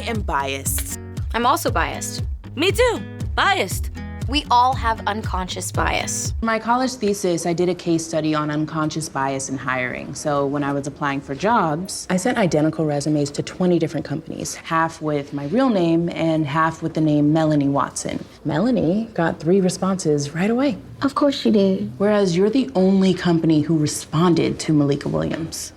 am biased. I'm also biased. Me too. Biased. We all have unconscious bias. For my college thesis, I did a case study on unconscious bias in hiring. So when I was applying for jobs, I sent identical resumes to 20 different companies, half with my real name and half with the name Melanie Watson. Melanie got 3 responses right away. Of course she did. Whereas you're the only company who responded to Malika Williams.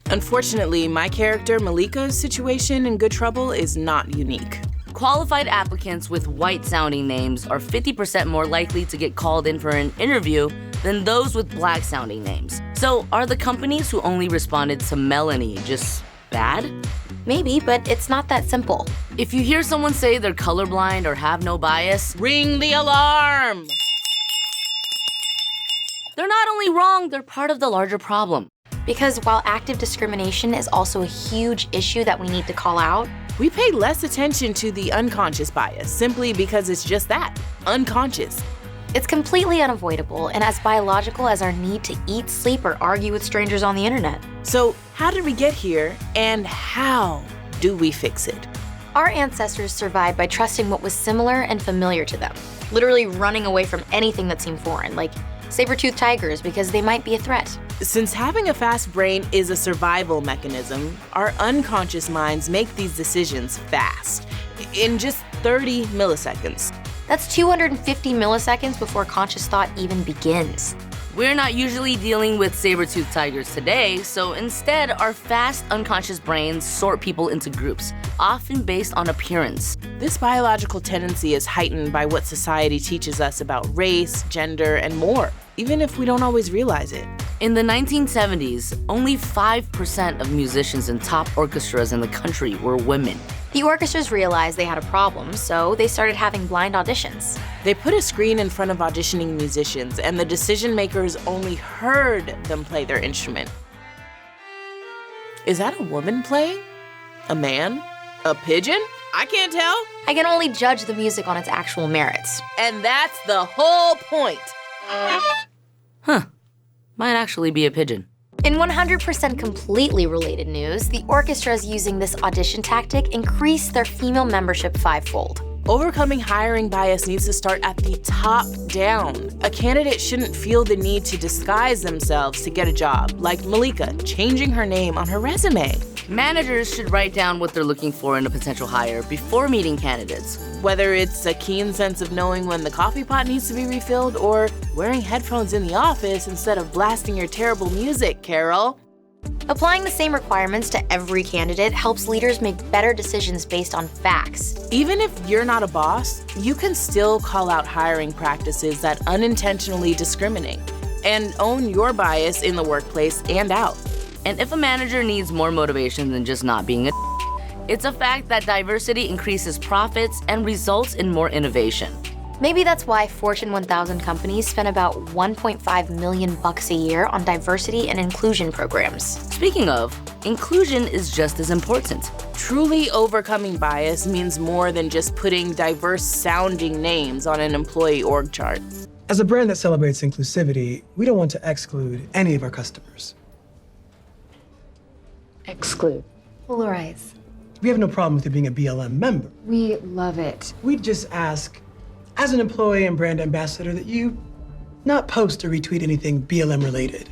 Unfortunately, my character, Malika's situation in good trouble is not unique. Qualified applicants with white-sounding names are 50% more likely to get called in for an interview than those with black-sounding names. So are the companies who only responded to Melanie just bad? Maybe, but it's not that simple. If you hear someone say they're colorblind or have no bias, ring the alarm! They're not only wrong, they're part of the larger problem. Because while active discrimination is also a huge issue that we need to call out, we pay less attention to the unconscious bias simply because it's just that, unconscious. It's completely unavoidable and as biological as our need to eat, sleep, or argue with strangers on the internet. So how did we get here, and how do we fix it? Our ancestors survived by trusting what was similar and familiar to them, literally running away from anything that seemed foreign, like saber-toothed tigers because they might be a threat. Since having a fast brain is a survival mechanism, our unconscious minds make these decisions fast, in just 30 milliseconds. That's 250 milliseconds before conscious thought even begins. We're not usually dealing with saber-toothed tigers today, so instead, our fast unconscious brains sort people into groups, often based on appearance. This biological tendency is heightened by what society teaches us about race, gender, and more, even if we don't always realize it. In the 1970s, only 5% of musicians in top orchestras in the country were women. The orchestras realized they had a problem, so they started having blind auditions. They put a screen in front of auditioning musicians, and the decision makers only heard them play their instrument. Is that a woman playing? A man? A pigeon? I can't tell. I can only judge the music on its actual merits. And that's the whole point. Huh. Might actually be a pigeon. In 100% completely related news, the orchestras using this audition tactic increased their female membership 5-fold. Overcoming hiring bias needs to start at the top down. A candidate shouldn't feel the need to disguise themselves to get a job, like Malika changing her name on her resume. Managers should write down what they're looking for in a potential hire before meeting candidates. Whether it's a keen sense of knowing when the coffee pot needs to be refilled or wearing headphones in the office instead of blasting your terrible music, Carol. Applying the same requirements to every candidate helps leaders make better decisions based on facts. Even if you're not a boss, you can still call out hiring practices that unintentionally discriminate and own your bias in the workplace and out. And if a manager needs more motivation than just not being a it's a fact that diversity increases profits and results in more innovation. Maybe that's why Fortune 1000 companies spend about $1.5 million a year on diversity and inclusion programs. Speaking of, inclusion is just as important. Truly overcoming bias means more than just putting diverse-sounding names on an employee org chart. As a brand that celebrates inclusivity, we don't want to exclude any of our customers. Exclude. Polarize. We have no problem with you being a BLM member. We love it. We'd just ask, as an employee and brand ambassador, that you not post or retweet anything BLM related.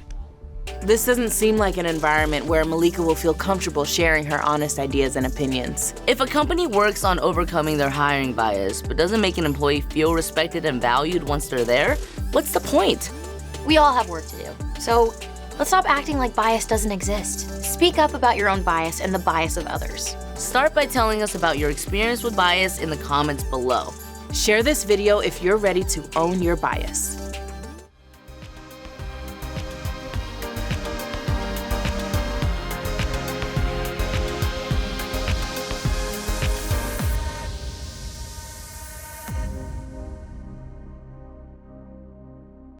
This doesn't seem like an environment where Malika will feel comfortable sharing her honest ideas and opinions. If a company works on overcoming their hiring bias but doesn't make an employee feel respected and valued once they're there, what's the point? We all have work to do, so let's stop acting like bias doesn't exist. Speak up about your own bias and the bias of others. Start by telling us about your experience with bias in the comments below. Share this video if you're ready to own your bias.